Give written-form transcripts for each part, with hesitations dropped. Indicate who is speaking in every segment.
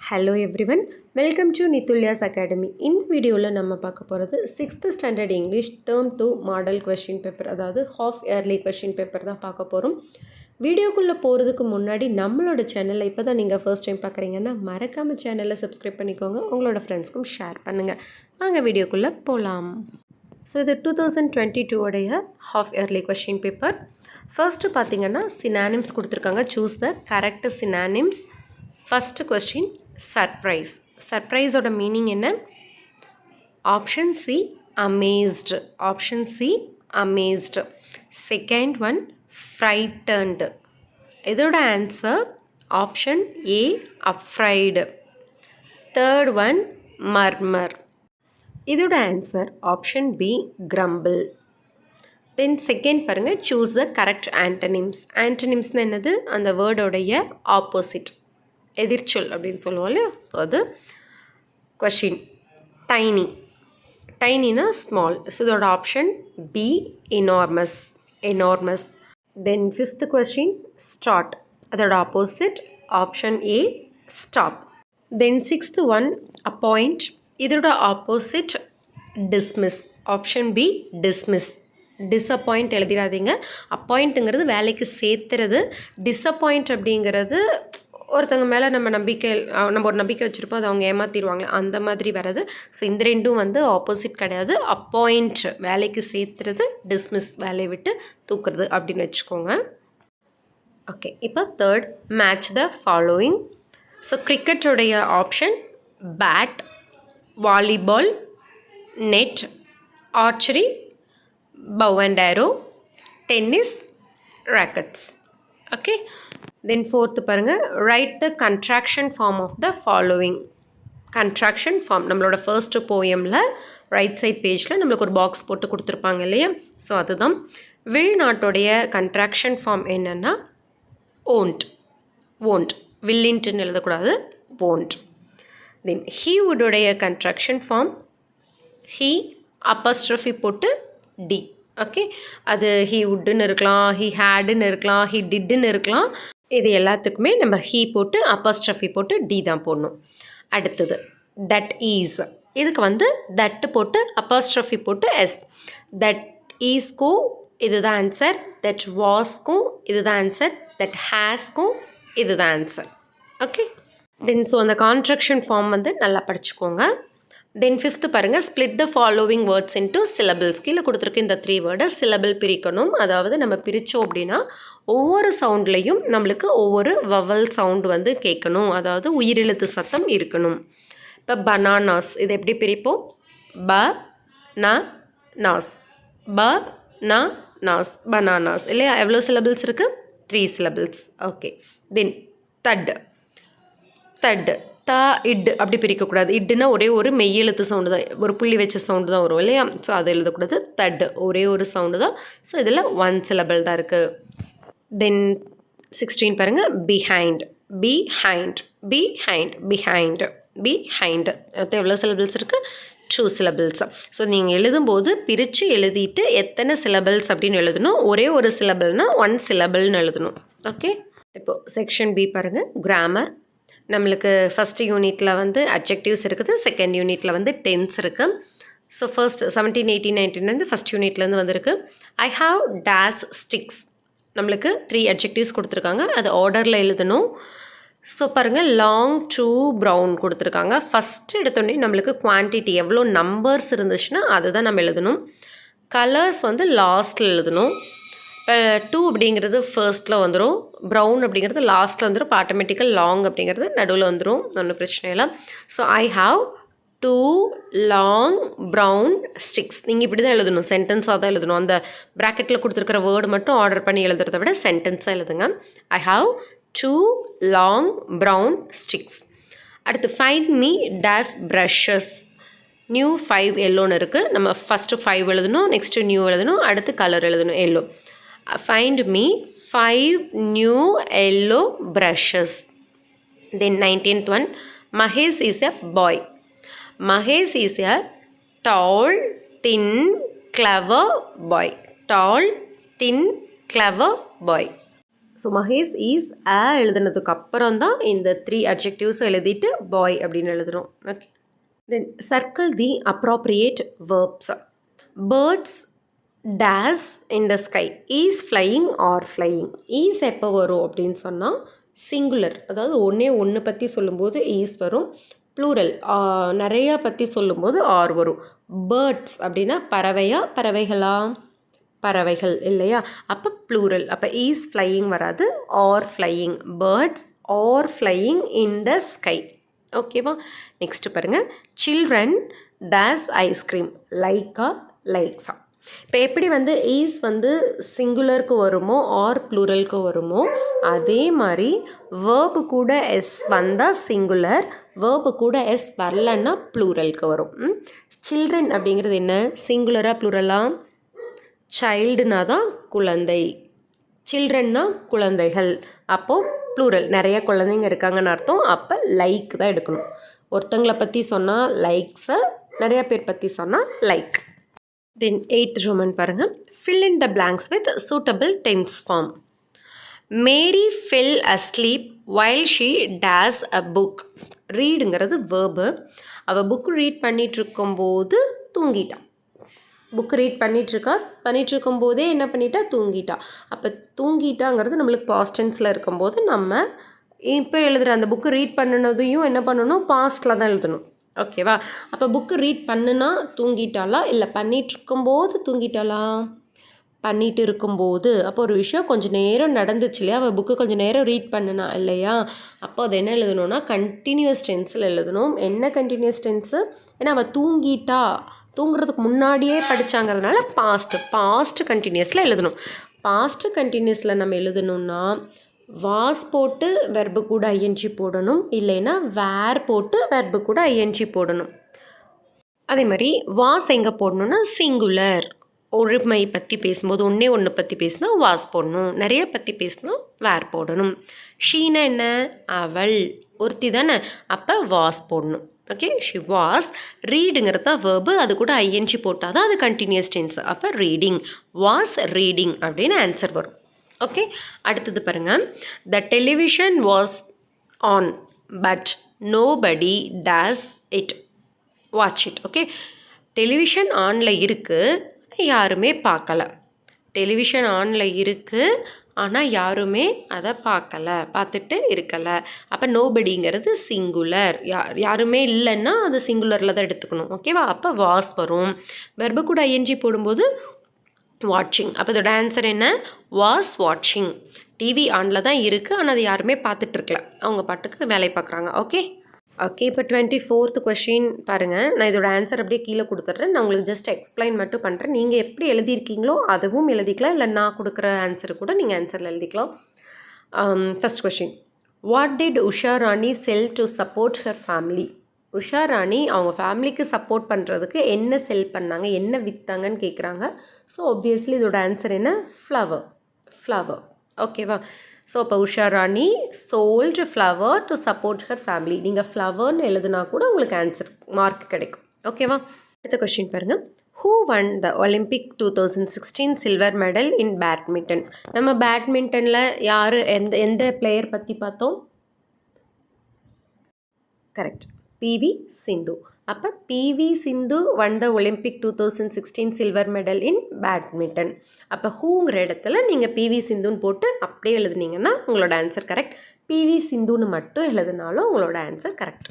Speaker 1: Hello everyone, welcome to Nitulya's Academy. இந்த வீடியோவில் நம்ம பார்க்க போகிறது 6th standard English term 2 model question paper, அதாவது ஹாஃப் இயர்லி கொஷின் பேப்பர் தான் பார்க்க போகிறோம். வீடியோக்குள்ளே போகிறதுக்கு முன்னாடி நம்மளோட சேனலை இப்போ தான் நீங்கள் ஃபர்ஸ்ட் டைம் பார்க்குறீங்கன்னா மறக்காமல் சேனலை சப்ஸ்கிரைப் பண்ணிக்கோங்க, உங்களோட ஃப்ரெண்ட்ஸ்க்கும் ஷேர் பண்ணுங்கள். வாங்க வீடியோக்குள்ளே போகலாம். ஸோ இது 2022 உடைய half yearly question paper. First பார்த்தீங்கன்னா சினானிம்ஸ் கொடுத்துருக்காங்க. Choose the correct synonyms. First question surprise. சர்ப்ரைஸோட மீனிங் என்ன? Option C amazed. Option C amazed. Second one frightened. இதோட answer option A afraid. Third one murmur. இதோட answer option B crumble. Then second பாருங்கள், choose the correct antonyms. ஆன்டனிம்ஸ்னு என்னது? அந்த வேர்டோடைய opposite, எதிர்ச்சொல் அப்படின்னு சொல்லுவோம் இல்லையா? ஸோ அது கொஷின் டைனி. டைனினா ஸ்மால். ஸோ இதோட option B enormous. Enormous. Then fifth question start. அதோட opposite option A stop. Then sixth one appoint. இதோட opposite dismiss. Option B dismiss. Disappoint எழுதிடாதீங்க. அப்பாயிண்ட்டுங்கிறது வேலைக்கு சேர்த்துறது. டிஸப்பாயிண்ட் அப்படிங்கிறது ஒருத்தவங்க மேலே நம்ம ஒரு நம்பிக்கை வச்சுருப்போம், அது அவங்க ஏமாற்றிடுவாங்களே, அந்த மாதிரி வர்றது. ஸோ இந்த ரெண்டும் வந்து ஆப்போசிட் கிடையாது. அப்பாயிண்ட் வேலைக்கு சேர்த்துறது, டிஸ்மிஸ் வேலையை விட்டு தூக்குறது அப்படின்னு வச்சுக்கோங்க. ஓகே, இப்போ third match the following. So கிரிக்கெட்டோடைய option bat, volleyball, net, archery, bow and arrow, tennis, rackets. Okay, then fourth பாருங்க, write the contraction form of the following. contraction form நம்மளோட ஃபர்ஸ்ட் போயமில் ரைட் சைட் பேஜில் நம்மளுக்கு ஒரு box போட்டு கொடுத்துருப்பாங்க இல்லையா? ஸோ அதுதான். வில் நாட்டோடைய கண்ட்ராக்ஷன் ஃபார்ம் என்னென்னா ஓன்ட். ஓன்ட். வில்லின்ட்டுன்னு எழுதக்கூடாது, ஓன்ட். தென் ஹீவுடைய கண்ட்ராக்ஷன் ஃபார்ம் ஹீ அப்பஸ்ட்ரஃபி போட்டு டி. ஓகே, அது ஹீ வுட்டுன்னு இருக்கலாம், ஹீ ஹேடுன்னு இருக்கலாம், ஹீ டிட்டுன்னு இருக்கலாம். இது எல்லாத்துக்குமே நம்ம ஹீ போட்டு அப்பஸ்ட்ரஃபி போட்டு டி தான் போடணும். அடுத்தது தட் ஈஸ். இதுக்கு வந்து தட்டு போட்டு அப்பஸ்ட்ரஃபி போட்டு எஸ். தட் ஈஸ்க்கும் இதுதான் ஆன்சர். தட் வாஸ்க்கும் இதுதான் ஆன்சர். தட் ஹேஸ்க்கும் இதுதான் ஆன்சர். ஓகே, தென் ஸோ அந்த கான்ட்ராக்ஷன் ஃபார்ம் வந்து நல்லா படிச்சுக்கோங்க. தென் ஃபிஃப்த்து பாருங்கள், split the following words into syllables. கீழே கொடுத்துருக்கு இந்த 3 வேர்டை சிலபிள் பிரிக்கணும். அதாவது நம்ம பிரித்தோம் அப்படின்னா ஒவ்வொரு சவுண்ட்லேயும் நம்மளுக்கு ஒவ்வொரு வவல் சவுண்டு வந்து கேட்கணும், அதாவது உயிரெழுத்து சத்தம் இருக்கணும். இப்போ பனானாஸ், இது எப்படி பிரிப்போம்? ப ந நாஸ். ப ந நாஸ், பனானாஸ் இல்லையா? எவ்வளோ சிலபிள்ஸ் இருக்குது? 3 syllables. Okay, then that. That the it அப்படி பிரிக்கக்கூடாது. இட்டுனா ஒரே ஒரு மெய்யெழுத்து சவுண்டு தான், ஒரு புள்ளி வச்ச சவுண்டு தான் வரும் இல்லையா? ஸோ அதை எழுதக்கூடாது. தட் ஒரே ஒரு சவுண்டு தான். ஸோ இதில் 1 சிலபிள் தான் இருக்குது. தென் 16 பாருங்கள், behind. Behind. Behind. Behind. Behind. எவ்வளோ சிலபிள்ஸ் இருக்குது? 2 சிலபிள்ஸ். ஸோ நீங்கள் எழுதும்போது பிரித்து எழுதிட்டு எத்தனை சிலபிள்ஸ் அப்படின்னு எழுதணும். ஒரே ஒரு சிலபிள்னால் 1 சிலபிள்னு எழுதணும். ஓகே, இப்போது செக்ஷன் பி பாருங்கள், கிராமர். நம்மளுக்கு ஃபஸ்ட் யூனிட்டில் வந்து அட்ஜெக்டிவ்ஸ் இருக்குது, செகண்ட் யூனிட்டில் வந்து டென்ஸ் இருக்குது. ஸோ ஃபர்ஸ்ட் 17, 18, 19 வந்து ஃபஸ்ட் யூனிட்லேருந்து வந்திருக்கு. I have days sticks. நம்மளுக்கு 3 அட்ஜெக்டிவ்ஸ் கொடுத்துருக்காங்க, அது ஆர்டரில் எழுதணும். ஸோ பாருங்கள், லாங் டு ப்ரௌன் கொடுத்துருக்காங்க. ஃபஸ்ட்டு எடுத்தோடனே நம்மளுக்கு குவான்டிட்டி எவ்வளோ நம்பர்ஸ் இருந்துச்சுன்னா அதுதான் நம்ம எழுதணும். கலர்ஸ் வந்து லாஸ்ட்டில் எழுதணும். இப்போ 2 அப்படிங்கிறது ஃபர்ஸ்ட்டில் வந்துடும், ப்ரௌன் அப்படிங்கிறது லாஸ்ட்டில் வந்துடும். இப்போ ஆட்டோமேட்டிக்கல் லாங் அப்படிங்கிறது நடுவில் வந்துடும், ஒன்றும் பிரச்சனை இல்லை. So I have 2 long brown sticks. நீங்கள் இப்படி தான் எழுதணும், சென்டென்ஸாக தான் எழுதணும். அந்த ப்ராக்கெட்டில் கொடுத்துருக்கிற வேர்டு மட்டும் ஆர்டர் பண்ணி எழுதுறத விட சென்டென்ஸாக எழுதுங்க. I have 2 long brown sticks. அடுத்து find me dash brushes. New 5 எல்லோன்னு இருக்குது. நம்ம ஃபஸ்ட்டு 5 எழுதணும், நெக்ஸ்ட்டு நியூ எழுதணும், அடுத்து கலர் எழுதணும் yellow. Find me 5 new yellow brushes. Then 19th one, Mahesh is a boy. Mahesh is a tall, thin, clever boy. Tall, thin, clever boy. So Mahesh is எழுதுனதுக்கு அப்புறம் தான் இந்த 3 adjectives எழுதிட்டு boy அப்படின்னு எழுதுகிறோம். Okay, then circle the appropriate verbs. Birds dash in the sky, is flying are flying. Is எப்போ வரும் அப்படின்னு சொன்னால் சிங்குலர், அதாவது ஒன்று பற்றி சொல்லும்போது ஈஸ் வரும். ப்ளூரல் நிறையா பற்றி சொல்லும்போது ஆர் வரும். பேர்ட்ஸ் அப்படின்னா பறவைகளா, பறவைகள் இல்லையா, அப்போ ப்ளூரல். அப்போ ஈஸ் ஃப்ளையிங் வராது, are flying. Birds are flying in the sky. ஓகேவா, நெக்ஸ்ட்டு பாருங்கள். சில்ட்ரன் டேஸ் ஐஸ்கிரீம், லைக்கா லைக்ஸா. இப்போ எப்படி ஈஸ் சிங்குலருக்கு வருமோ ஆர் ப்ளூரலுக்கு வருமோ அதே மாதிரி வேர்பு கூட எஸ் வந்தால் சிங்குலர், வேர்பு கூட எஸ் வரலன்னா ப்ளூரலுக்கு வரும். சில்ட்ரன் அப்படிங்கிறது என்ன, சிங்குலரா ப்ளூரலா? சைல்டுனா தான் குழந்தை, சில்ட்ரன்னா குழந்தைகள், அப்போது ப்ளூரல், நிறைய குழந்தைங்க இருக்காங்கன்னு அர்த்தம். அப்போ லைக் தான் எடுக்கணும். ஒருத்தங்களை பற்றி சொன்னால் லைக்ஸை, நிறையா பேர் பற்றி சொன்னால் லைக். தென் 8th Roman பாருங்கள். fill in the blanks with suitable tense form. Mary fell asleep while she does a book. ரீடுங்கிறது வேர்பு. அவள் புக்கு ரீட் பண்ணிகிட்ருக்கும்போது தூங்கிட்டான். புக்கு ரீட் பண்ணிகிட்ருக்கும்போதே என்ன பண்ணிட்டா, தூங்கிட்டா. அப்போ தூங்கிட்டாங்கிறது நம்மளுக்கு பாஸ்ட் டென்ஸில் இருக்கும்போது நம்ம இப்போ எழுதுகிற அந்த புக்கு ரீட் பண்ணினதையும் என்ன பண்ணணும், பாஸ்ட்டில் தான் எழுதணும். ஓகேவா, அப்போ புக்கு ரீட் பண்ணுனா தூங்கிட்டாளா, இல்லை பண்ணிகிட்ருக்கும்போது தூங்கிட்டாளா? பண்ணிகிட்டு இருக்கும்போது. அப்போ ஒரு விஷயம் கொஞ்சம் நேரம் நடந்துச்சு இல்லையா, அவள் புக்கு கொஞ்சம் நேரம் ரீட் பண்ணுனா இல்லையா, அப்போ அது என்ன எழுதணும்னா கண்டினியூஸ் டென்ஸில் எழுதணும். என்ன கண்டினியூஸ் டென்ஸு, ஏன்னா அவள் தூங்குறதுக்கு முன்னாடியே படித்தாங்கிறதுனால பாஸ்ட் கண்டினியூஸில் எழுதணும். பாஸ்ட் கண்டினியூஸில் நம்ம எழுதணும்னா வாஸ் போட்டு வெர்பு கூட ஐஎன்ஜி போடணும், இல்லைன்னா வேர் போட்டு வெர்பு கூட ஐஎன்ஜி போடணும். அதே மாதிரி வாஸ் எங்கே போடணும்னா சிங்குலர், ஒருமை பற்றி பேசும்போது ஒன்று பற்றி பேசினா வாஸ் போடணும், நிறைய பற்றி பேசினா வேர் போடணும். ஷீனா என்ன, அவள் ஒருத்தி தானே, அப்போ வாஸ் போடணும். Okay, she was. ரீடுங்கிறது தான் வேர்பு, அது கூட ஐஎன்ஜி போட்டால் தான் அது கண்டினியூஸ் டென்ஸ். அப்போ ரீடிங், வாஸ் ரீடிங் அப்படின்னு ஆன்சர் வரும். ஓகே, அடுத்தது பாருங்கள். த television was on but nobody days it watch it. Okay, television ஆனில் இருக்குது, யாருமே பார்க்கல. டெலிவிஷன் ஆனில் இருக்குது, ஆனால் யாருமே அதை பார்த்துட்டு இருக்கலை. அப்போ நோபடிங்கிறது சிங்குலர், யாருமே இல்லைன்னா அது சிங்குலரில் தான் எடுத்துக்கணும். ஓகேவா, அப்போ வாஸ் வரும். வெர்பு கூட ஐஎன்ஜி போடும்போது வாட்சிங். அப்போ இதோட ஆன்சர் என்ன, வாஸ் வாட்சிங். டிவி ஆனில் தான் இருக்குது, ஆனால் அது யாருமே பார்த்துட்ருக்கல, அவங்க பாட்டுக்கு வேலை பார்க்குறாங்க. ஓகே, இப்போ 24th கொஷின் பாருங்கள். நான் இதோட ஆன்சர் அப்படியே கீழே கொடுத்துட்றேன், நான் உங்களுக்கு ஜஸ்ட் எக்ஸ்பிளைன் மட்டும் பண்ணுறேன். நீங்கள் எப்படி எழுதியிருக்கீங்களோ அதுவும் எழுதிக்கலாம், இல்லை நான் கொடுக்குற ஆன்சரு கூட நீங்கள் ஆன்சரில் எழுதிக்கலாம். First question. What did Usha Rani sell to support her family? Usha Rani அவங்க ஃபேமிலிக்கு சப்போர்ட் பண்ணுறதுக்கு என்ன செல் பண்ணாங்க, என்ன விற்றாங்கன்னு கேட்குறாங்க. ஸோ ஆப்வியஸ்லி இதோட ஆன்சர் என்ன, ஃப்ளவர். ஓகேவா, ஸோ அப்போ Usha Rani sold flower to support her family. நீங்கள் ஃப்ளவர்னு எழுதுனா கூட உங்களுக்கு ஆன்சர் மார்க் கிடைக்கும். ஓகேவா, அடுத்த கொஸ்டின் பாருங்கள். Who won the Olympic 2016 silver medal in badminton? நம்ம பேட்மிண்டனில் யார், எந்த பிளேயர் பற்றி பார்த்தோம்? Correct, PV Sindhu. அப்போ PV Sindhu won the Olympic 2016 silver medal in badminton. அப்போ ஹூங்கிற இடத்துல நீங்கள் பிவி சிந்துன்னு போட்டு அப்படியே எழுதுனீங்கன்னா உங்களோட ஆன்சர் கரெக்ட். பிவி சிந்துன்னு மட்டும் எழுதுனாலும் உங்களோட ஆன்சர் கரெக்ட்.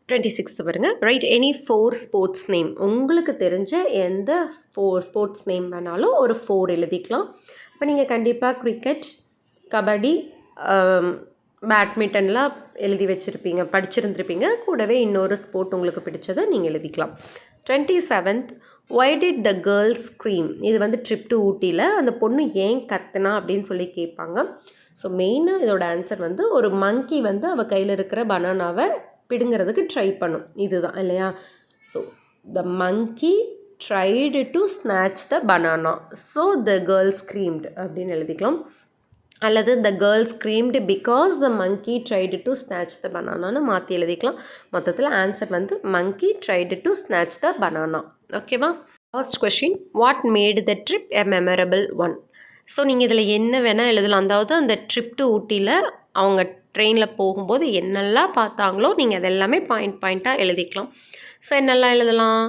Speaker 1: 26th பாருங்கள். Right any 4 sports name. உங்களுக்கு தெரிஞ்ச எந்த 4 ஸ்போர்ட்ஸ் நேம் வேணாலும் ஒரு 4 எழுதிக்கலாம். இப்போ நீங்கள் கண்டிப்பாக கிரிக்கெட், கபடி, பேட்மிண்டன்லாம் எழுதி வச்சுருப்பீங்க, படிச்சிருந்துருப்பீங்க. கூடவே இன்னொரு ஸ்போர்ட் உங்களுக்கு பிடிச்சதை நீங்கள் எழுதிக்கலாம். 27th why did the girls scream? இது ட்ரிப் டு ஊட்டியில் அந்த பொண்ணு ஏன் கத்துனா அப்படின்னு சொல்லி கேட்பாங்க. ஸோ மெயினாக இதோட ஆன்சர் ஒரு மங்கி அவள் கையில் இருக்கிற பனானாவை பிடுங்கிறதுக்கு ட்ரை பண்ணும், இதுதான் இல்லையா? So the monkey tried to snatch the banana, so the girl screamed அப்படின்னு எழுதிக்கலாம். அல்லது the girl screamed because the monkey tried to snatch the பனானான்னு மாற்றி எழுதிக்கலாம். மொத்தத்தில் answer monkey tried to snatch the banana. ஓகேவா? First question. What made the trip a memorable one? So நீங்கள் இதில் என்ன வேணால் எழுதலாம். அதாவது அந்த ட்ரிப் டு ஊட்டியில் அவங்க ட்ரெயினில் போகும்போது என்னெல்லாம் பார்த்தாங்களோ நீங்கள் அதெல்லாமே பாயிண்ட்டாக எழுதிக்கலாம். ஸோ என்னெல்லாம் எழுதலாம்?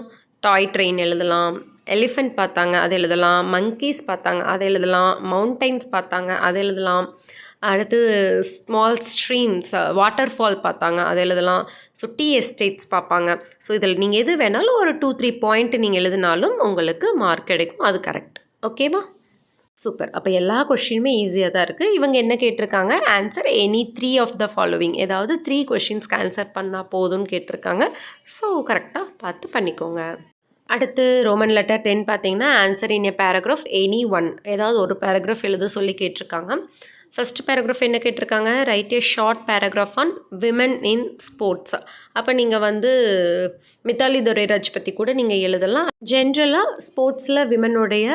Speaker 1: டாய் ட்ரெயின் எழுதலாம், எலிஃபெண்ட் பார்த்தாங்க அது எழுதலாம், மங்கீஸ் பார்த்தாங்க அது எழுதலாம், மவுண்டைன்ஸ் பார்த்தாங்க அது எழுதலாம், அடுத்து ஸ்மால் ஸ்ட்ரீம்ஸ் வாட்டர் ஃபால் பார்த்தாங்க அது எழுதலாம், ஸோ டீ எஸ்டேட்ஸ் பார்ப்பாங்க. ஸோ இதில் நீங்கள் எது வேணாலும் ஒரு 2-3 பாயிண்ட் நீங்கள் எழுதினாலும் உங்களுக்கு மார்க் கிடைக்கும். அது கரெக்ட். ஓகேவா? சூப்பர். அப்போ எல்லா கொஷினுமே ஈஸியாக தான் இருக்குது. இவங்க என்ன கேட்டிருக்காங்க? Answer any 3 of the following, ஏதாவது 3 கொஷின்ஸ்க்கு ஆன்சர் பண்ணால் போதும்னு கேட்டிருக்காங்க. ஸோ கரெக்டாக பார்த்து பண்ணிக்கோங்க. அடுத்து ரோமன் லெட்டர் 10 பார்த்தீங்கன்னா ஆன்சர் இன் எ பேராகிராஃப் எனி ஒன், ஏதாவது ஒரு பேராகிராஃப் எழுத சொல்லி கேட்டிருக்காங்க. ஃபஸ்ட் பேராகிராஃப் என்ன கேட்டிருக்காங்க? Write a short paragraph on women in sports. அப்போ நீங்கள் வந்து மித்தாலி துரைராஜ் பற்றி கூட நீங்கள் எழுதலாம். ஜென்ரலாக ஸ்போர்ட்ஸில் விமனுடைய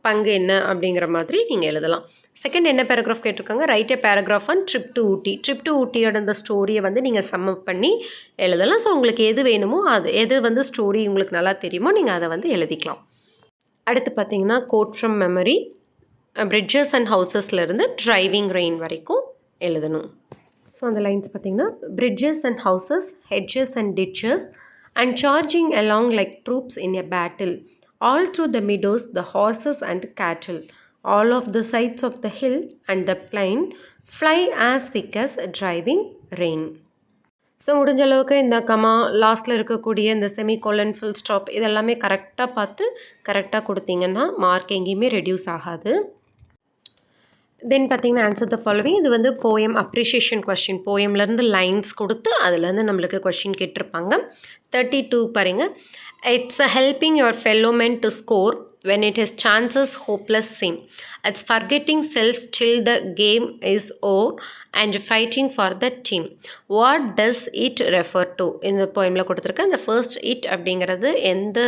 Speaker 1: பங்கு என்ன அப்படிங்கிற மாதிரி நீங்கள் எழுதலாம். செகண்ட் என்ன பேராகிராஃப் கேட்டிருக்காங்க? Write a paragraph on trip to Ooty. Trip to ஊட்டியோட அந்த ஸ்டோரியை வந்து நீங்கள் சம் அப் பண்ணி எழுதலாம். ஸோ உங்களுக்கு எது வேணுமோ அது எது வந்து ஸ்டோரி உங்களுக்கு நல்லா தெரியுமோ நீங்கள் அதை வந்து எழுதிக்கலாம். அடுத்து பார்த்தீங்கன்னா quote from memory, bridges and ஹவுசஸ்லேருந்து ட்ரைவிங் ரெயின் வரைக்கும் எழுதணும். ஸோ அந்த லைன்ஸ் பார்த்திங்கன்னா bridges and houses, hedges and ditches and charging along like troops in a battle, all through the meadows the horses and cattle, all of the sights of the hill and the plain fly as thick as driving rain. So முடிஞ்ச அளவுக்கு இந்த comma லாஸ்ட்டில் இருக்கக்கூடிய இந்த semicolon, full stop இதெல்லாமே கரெக்டாக பார்த்து கரெக்டாக கொடுத்தீங்கன்னா மார்க் எங்கேயுமே ரெடியூஸ் ஆகாது. தென் பார்த்தீங்கன்னா ஆன்சர் த ஃபாலோவிங். இது வந்து போயம் அப்ரிஷியேஷன் கொஷின். போயம்லேருந்து லைன்ஸ் கொடுத்து அதுலேருந்து நம்மளுக்கு கொஷின் கேட்டிருப்பாங்க. 32 பாருங்க. It's helping your fellow men to score when it has chances hopeless seem. It's forgetting self till the game is over and fighting for the team. What does it refer to? இந்த போயமில் கொடுத்துருக்கேன். இந்த first it அப்படிங்கிறது எந்த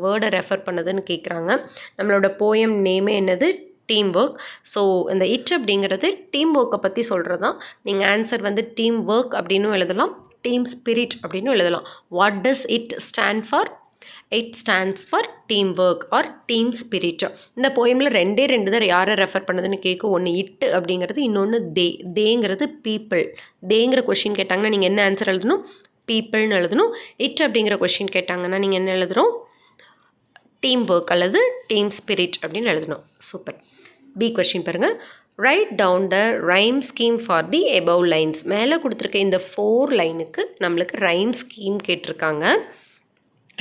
Speaker 1: வேர்டை refer பண்ணுதுன்னு கேட்குறாங்க. நம்மளோட poem நேமே என்னது? Team work. ஸோ இந்த இட் அப்படிங்கிறது டீம் ஒர்க்கை பற்றி சொல்கிறது தான். நீங்கள் ஆன்சர் வந்து டீம் ஒர்க் அப்படின்னு எழுதலாம், டீம் ஸ்பிரிட் அப்படின்னு எழுதலாம். What does it stand for? It stands for team work or team spirit. இந்த போயமில் ரெண்டே தான் யாரை ரெஃபர் பண்ணுதுன்னு கேட்கும். ஒன்று இட்டு அப்படிங்கிறது, இன்னொன்று தேங்கிறது பீப்புள். தேங்கிற கொஷின் கேட்டாங்கன்னா நீங்கள் என்ன ஆன்சர் எழுதணும்? பீப்புள்னு எழுதணும். இட் அப்படிங்கிற கொஷின் கேட்டாங்கன்னா நீங்கள் என்ன எழுதுகிறோம்? டீம் ஒர்க் அல்லது டீம் ஸ்பிரிட் அப்படின்னு எழுதணும். சூப்பர். பி கொஷின் பாருங்கள். Write down the rhyme scheme for the above lines. மேலே கொடுத்துருக்க இந்த 4 லைனுக்கு நம்மளுக்கு ரைம் ஸ்கீம் கேட்டிருக்காங்க.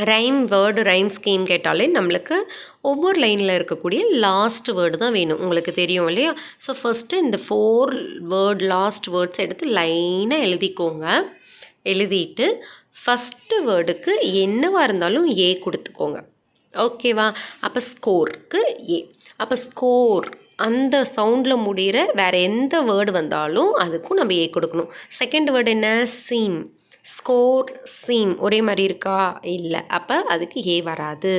Speaker 1: ரைம் வேர்டு ரைம் ஸ்கீம் கேட்டாலே நம்மளுக்கு ஒவ்வொரு லைனில் இருக்கக்கூடிய லாஸ்ட் வேர்டு தான் வேணும். உங்களுக்கு தெரியும் இல்லையா? ஸோ ஃபஸ்ட்டு இந்த 4 வேர்ட் லாஸ்ட் வேர்ட்ஸ் எடுத்து லைனாக எழுதிக்கோங்க. எழுதிட்டு ஃபஸ்ட்டு வேர்டுக்கு என்னவாக இருந்தாலும் ஏ கொடுத்துக்கோங்க. ஓகேவா? அப்போ ஸ்கோருக்கு ஏ. அப்போ ஸ்கோர் அந்த சவுண்டில் முடிகிற வேறு எந்த வேர்டு வந்தாலும் அதுக்கும் நம்ம ஏ கொடுக்கணும். செகண்ட் வேர்டு என்ன? சீம். ஸ்கோர், சீம் ஒரே மாதிரி இருக்கா? இல்லை. அப்போ அதுக்கு ஏ வராது.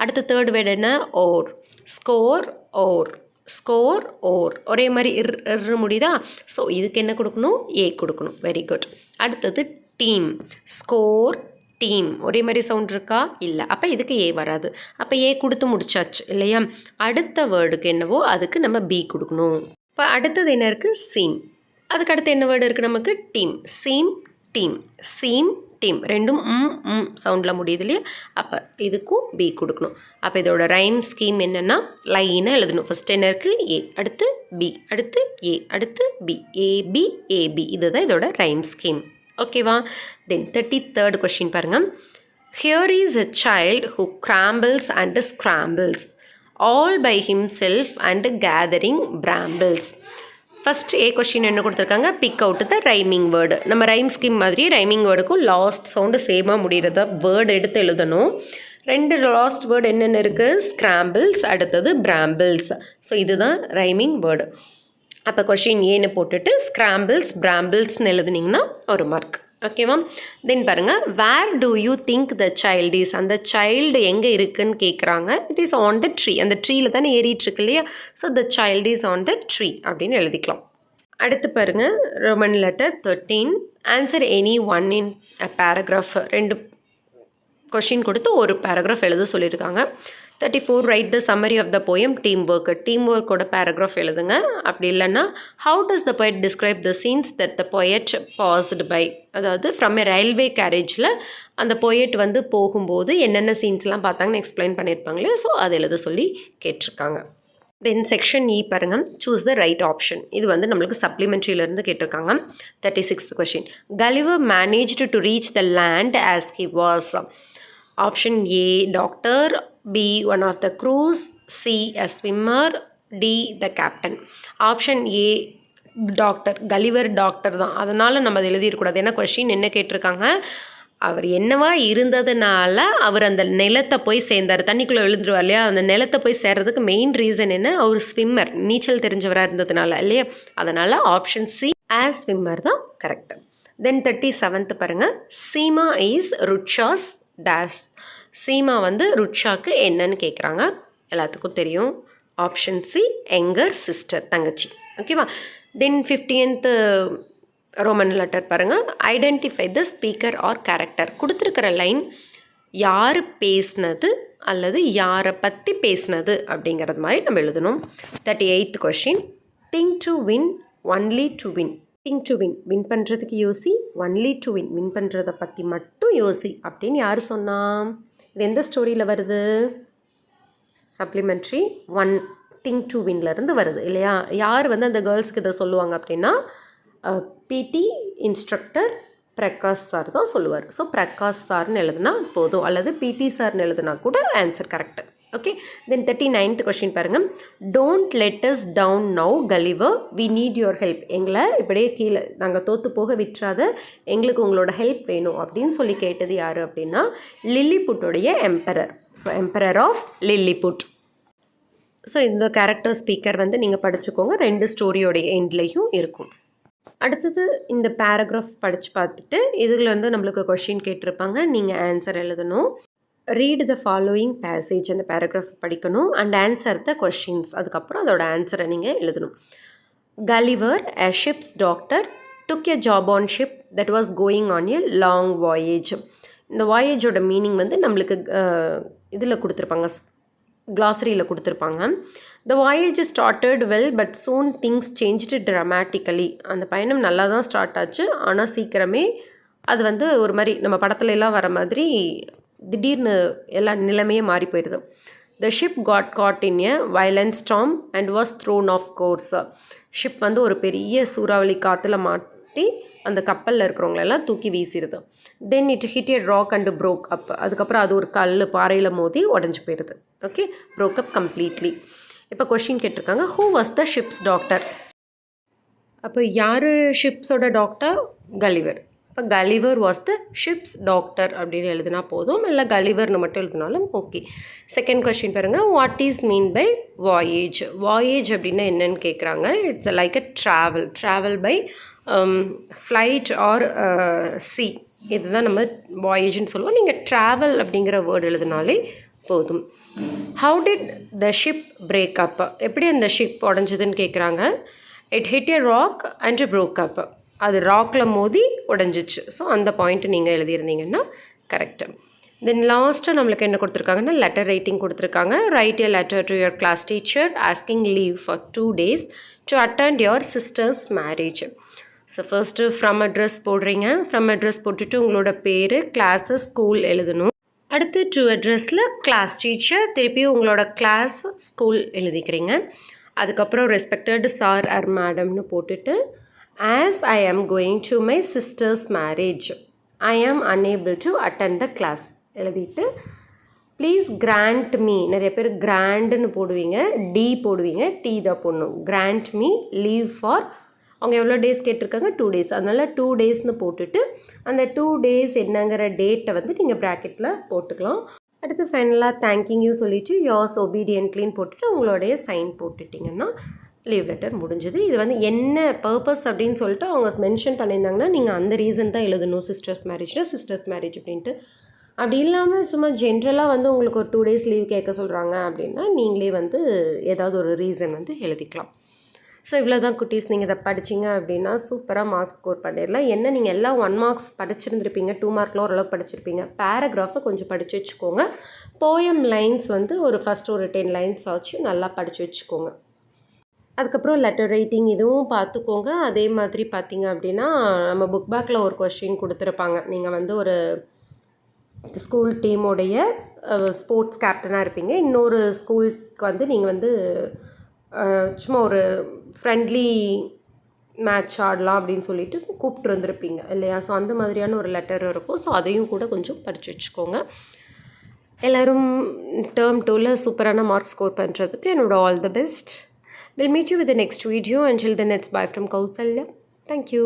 Speaker 1: அடுத்த தேர்ட் வேர்டு என்ன? ஓர். ஸ்கோர், ஓர். ஸ்கோர், ஓர் ஒரே மாதிரி இரு முடியுதா? ஸோ இதுக்கு என்ன கொடுக்கணும்? ஏ கொடுக்கணும். Very good. அடுத்தது டீம். ஸ்கோர், டீம் ஒரே மாதிரி சவுண்ட் இருக்கா? இல்லை. அப்போ இதுக்கு ஏ வராது. அப்போ ஏ கொடுத்து முடிச்சாச்சு இல்லையா? அடுத்த வேர்டுக்கு என்னவோ அதுக்கு நம்ம பி கொடுக்கணும். இப்போ அடுத்தது என்ன இருக்குது? சீம். அதுக்கு அடுத்து என்ன வேர்டு இருக்குது நமக்கு? Team. Seem, team. Seem, team ரெண்டும் சவுண்டில் முடியுது இல்லையா? அப்போ இதுக்கும் பி கொடுக்கணும். அப்போ இதோட ரைம் ஸ்கீம் என்னென்னா லைனாக எழுதணும். ஃபஸ்ட் என்ன இருக்குது? ஏ, அடுத்து பி, அடுத்து ஏ, அடுத்து பி, ஏபி ஏபி. இதுதான் இதோட ரைம் ஸ்கீம். ஓகேவா? தென் 33rd கொஷின் பாருங்கள். Here is a child who crumbles and scrambles all by himself and gathering brambles. First A question என்ன கொடுத்துருக்காங்க? Big out the rhyming word. நம்ம ரைம் ஸ்கீம் மாதிரி rhyming வேர்டுக்கும் last sound சேமாக முடிகிறதா word எடுத்து எழுதணும். 2 லாஸ்ட் வேர்டு என்னென்ன இருக்குது? ஸ்க்ராம்பிள்ஸ், அடுத்தது பிராம்பிள்ஸ். ஸோ இதுதான் ரைமிங் வேர்டு. அப்போ கொஷின் ஏன்னு போட்டுட்டு ஸ்க்ராம்பிள்ஸ் பிராம்பிள்ஸ்னு எழுதுனீங்கன்னா ஒரு மார்க். ஓகேவா? தென் பாருங்கள். Where do you think the child is? அந்த சைல்டு எங்கே இருக்குன்னு கேட்குறாங்க. It is on the tree. அந்த ட்ரீயில் தானே ஏறிட்டுருக்கு இல்லையா? So the child is on the tree அப்படின்னு எழுதிக்கலாம். அடுத்து பாருங்கள். Roman letter 13. Answer any one in a paragraph. 2 question கொடுத்து ஒரு பேராகிராஃப் எழுத சொல்லியிருக்காங்க. 34 write the summary of the poem team work. Team ஒர்க்கோட பேராகிராஃப் எழுதுங்க. அப்படி இல்லைன்னா how does the poet describe the scenes that the poet passed by, அதாவது from a railway கேரேஜில் அந்த poet வந்து போகும்போது என்னென்ன சீன்ஸ்லாம் பார்த்தாங்கன்னு எக்ஸ்பிளைன் பண்ணியிருப்பாங்களே, ஸோ அதை எழுத சொல்லி கேட்டிருக்காங்க. தென் செக்ஷன் இ பாருங்க, சூஸ் த ரைட் ஆப்ஷன். இது வந்து நம்மளுக்கு சப்ளிமெண்ட்ரியிலேருந்து கேட்டிருக்காங்க. 36th question, Gulliver managed to reach the land as he was. Option A doctor, B one of the crew, C a swimmer, D the captain. Option A doctor, Gulliver doctor தான், அதனால் நம்ம அதை எழுதிடக்கூடாது. ஏன்னா கொஷின் என்ன கேட்டிருக்காங்க, அவர் என்னவா இருந்ததுனால அவர் அந்த நிலத்தை போய் சேர்ந்தார், தண்ணிக்குள்ளே விழுந்துருவார் இல்லையா, அந்த நிலத்தை போய் சேர்றதுக்கு மெயின் ரீசன் என்ன, அவர் ஸ்விம்மர், நீச்சல் தெரிஞ்சவராக இருந்ததுனால இல்லையா, அதனால் ஆப்ஷன் சி ஆஸ் ஸ்விம்மர் தான் கரெக்ட். தென் 37th பாருங்கள், சீமா இஸ் ருட்ஷாஸ் டேஷ். சீமா வந்து ருட்ஷாக்கு என்னன்னு கேட்குறாங்க, எல்லாத்துக்கும் தெரியும். ஆப்ஷன் சி எங்கர் சிஸ்டர், தங்கச்சி. ஓகேவா. தென் 50th ரோமன் லெட்டர் பாருங்கள், identify the speaker R character. கொடுத்துருக்கிற லைன் யார் பேசினது அல்லது யாரை பற்றி பேசினது அப்படிங்கிறது மாதிரி நம்ம எழுதணும். 38th question, think to win only to win. Think to win, win பண்ணுறதுக்கு யோசி, ஒன்லி டு வின், வின் பண்ணுறதை பற்றி மட்டும் யோசி அப்படின்னு யார் சொன்னா? இது எந்த ஸ்டோரியில் வருது? சப்ளிமெண்ட்ரி 1 திங்க் டு வின்லேருந்து வருது இல்லையா. யார் வந்து அந்த கேர்ள்ஸுக்கு இதை சொல்லுவாங்க அப்படின்னா பிடி இன்ஸ்ட்ரக்டர் பிரகாஷ் சார் தான் சொல்லுவார். ஸோ பிரகாஷ் சார்னு எழுதுனா போதும், அல்லது பிடி சார்னு எழுதுனா கூட answer correct. Okay. Then 39th question பாருங்கள், don't let us down now Gulliver, we need your help. எங்களை இப்படியே கீழே நாங்கள் தோற்று போக விட்டுறாத, எங்களுக்கு உங்களோட ஹெல்ப் வேணும் அப்படின்னு சொல்லி கேட்டது யார் அப்படின்னா லில்லிபுட்டுடைய emperor. So emperor of Lilliput. So இந்த கேரக்டர் ஸ்பீக்கர் வந்து நீங்கள் படிச்சுக்கோங்க, 2 ஸ்டோரியோடைய எண்ட்லேயும் இருக்கும். அடுத்தது இந்த பேராகிராஃப் படித்து பார்த்துட்டு இதுலேருந்து நம்மளுக்கு கொஷின் கேட்டிருப்பாங்க, நீங்கள் ஆன்சர் எழுதணும். ரீட் த ஃபாலோயிங் பேசேஜ், அந்த பேராகிராஃப் படிக்கணும் அண்ட் ஆன்சர் த கொஷின்ஸ். அதுக்கப்புறம் அதோட ஆன்சரை நீங்கள் எழுதணும். Gulliver a ship's doctor took a job on ship that was going on a long voyage. இந்த வாயேஜோட மீனிங் வந்து நம்மளுக்கு இதில் கொடுத்துருப்பாங்க, கிளாசரியில் கொடுத்துருப்பாங்க. The voyage started well but soon things changed dramatically. அந்த பயணம் நல்லா தான் ஸ்டார்ட் ஆச்சு, ஆனால் சீக்கிரமே அது வந்து ஒரு மாதிரி நம்ம படத்துல எல்லாம் வர மாதிரி திடீர்னு எல்லா நிலைமையே மாறி போயிடுது. The ship got caught in a violent storm and was thrown off course. Ship வந்து ஒரு பெரிய சூறாவளி காற்றுல மாட்டி அந்த கப்பலில் இருக்கிறவங்களெல்லாம் தூக்கி வீசிடுது. Then it hit a rock and broke up. அதுக்கப்புறம் அது ஒரு பாறையில் மோதி உடஞ்சி போயிடுது. Okay, broke up completely. இப்போ கொஷின் கேட்டிருக்காங்க, who was the ship's doctor. அப்போ யார் ஷிப்ஸோட டாக்டர்? கலிவர். இப்போ Gulliver was the ship's doctor அப்படின்னு எழுதினா போதும், இல்லை கலிவர்னு மட்டும் எழுதினாலும் ஓகே. செகண்ட் கொஷின் பாருங்கள், what is mean by voyage. Voyage அப்படின்னா என்னன்னு கேட்குறாங்க. It's like a travel by flight R C, இதுதான் நம்ம வாயேஜ்னு சொல்லுவோம். நீங்கள் ட்ராவல் அப்படிங்கிற வேர்டு எழுதினாலே போதும். How did the ship break up, எப்படி அந்த ஷிப் உடஞ்சதுன்னு கேட்குறாங்க. It hit a rock and broke up, அது ராக்கில் மோதி உடஞ்சிச்சு. ஸோ அந்த பாயிண்ட் நீங்கள் எழுதியிருந்தீங்கன்னா கரெக்டு. தென் லாஸ்ட்டாக நம்மளுக்கு என்ன கொடுத்துருக்காங்கன்னா லெட்டர் ரைட்டிங் கொடுத்துருக்காங்க. Write a letter to your class teacher asking leave for 2 days to attend your sister's marriage. So first from address போடுறீங்க. ஃப்ரம் அட்ரஸ் போட்டுட்டு உங்களோட பேர், கிளாஸு, ஸ்கூல் எழுதணும். அடுத்து டு அட்ரஸில் கிளாஸ் டீச்சர், திருப்பி உங்களோட கிளாஸ், ஸ்கூல் எழுதிக்கிறீங்க. அதுக்கப்புறம் ரெஸ்பெக்டட் சார் ஆர் மேடம்னு போட்டுட்டு as I am going to my sister's marriage I am unable to attend the class எழுதிட்டு ப்ளீஸ் கிராண்ட் மீ, நிறைய பேர் கிராண்டுன்னு போடுவீங்க, டி போடுவீங்க, டி தான் போடணும். கிராண்ட் மீ லீவ் ஃபார், அவங்க எவ்வளோ டேஸ் கேட்டிருக்காங்க, 2 days, அதனால் 2 daysனு போட்டுட்டு அந்த 2 days என்னங்கிற டேட்டை வந்து நீங்கள் ப்ராக்கெட்டில் போட்டுக்கலாம். அடுத்து ஃபைனலாக தேங்கிங் யூ சொல்லிவிட்டு யோர்ஸ் ஒபீடியன்ட்லின்னு போட்டுட்டு உங்களுடைய சைன் போட்டுட்டிங்கன்னா லீவ் லெட்டர் முடிஞ்சது. இது வந்து என்ன பர்பஸ் அப்படின்னு சொல்லிட்டு அவங்க மென்ஷன் பண்ணியிருந்தாங்கன்னா நீங்கள் அந்த ரீசன் தான் எழுதணும். சிஸ்டர்ஸ் மேரேஜ் அப்படின்ட்டு. அப்படி இல்லாமல் சும்மா ஜென்ரலாக வந்து உங்களுக்கு ஒரு 2 days லீவ் கேட்க சொல்கிறாங்க அப்படின்னா நீங்களே வந்து ஏதாவது ஒரு ரீசன் வந்து எழுதிக்கலாம். ஸோ இவ்வளோ தான் குட்டீஸ். நீங்கள் இதை படிச்சிங்க அப்படின்னா சூப்பராக மார்க்ஸ் ஸ்கோர் பண்ணிடலாம். என்ன நீங்கள் எல்லாம் 1 மார்க்ஸ் படிச்சிருந்துருப்பீங்க, 2 மார்க்கில் ஓரளவுக்கு படிச்சிருப்பீங்க. பேராகிராஃபை கொஞ்சம் படித்து வச்சுக்கோங்க. போயம் லைன்ஸ் வந்து ஃபஸ்ட் ஒரு 10 லைன்ஸ் ஆச்சு நல்லா படித்து வச்சுக்கோங்க. அதுக்கப்புறம் லெட்டர் ரைட்டிங் இதுவும் பார்த்துக்கோங்க. அதே மாதிரி பார்த்தீங்க அப்படின்னா நம்ம புக் பேக்கில் ஒரு கொஸ்டின் கொடுத்துருப்பாங்க. நீங்கள் வந்து ஒரு ஸ்கூல் டீமோடைய ஸ்போர்ட்ஸ் கேப்டனாக இருப்பீங்க. இன்னொரு ஸ்கூலுக்கு வந்து நீங்கள் வந்து சும்மா ஒரு ஃப்ரெண்ட்லி மேட்ச் ஆடலாம் அப்படின்னு சொல்லிட்டு கூப்பிட்டு வந்துருப்பீங்க இல்லையா? ஸோ அந்த மாதிரியான ஒரு லெட்டர் இருக்கும். ஸோ அதையும் கூட கொஞ்சம் படித்து வச்சுக்கோங்க. எல்லோரும் டேர்ம் 2ல் சூப்பரான மார்க் ஸ்கோர் பண்ணுறதுக்கு என்னோட all the best. We'll meet you with the next video. Until then, it's bye from Kausalya. Thank you.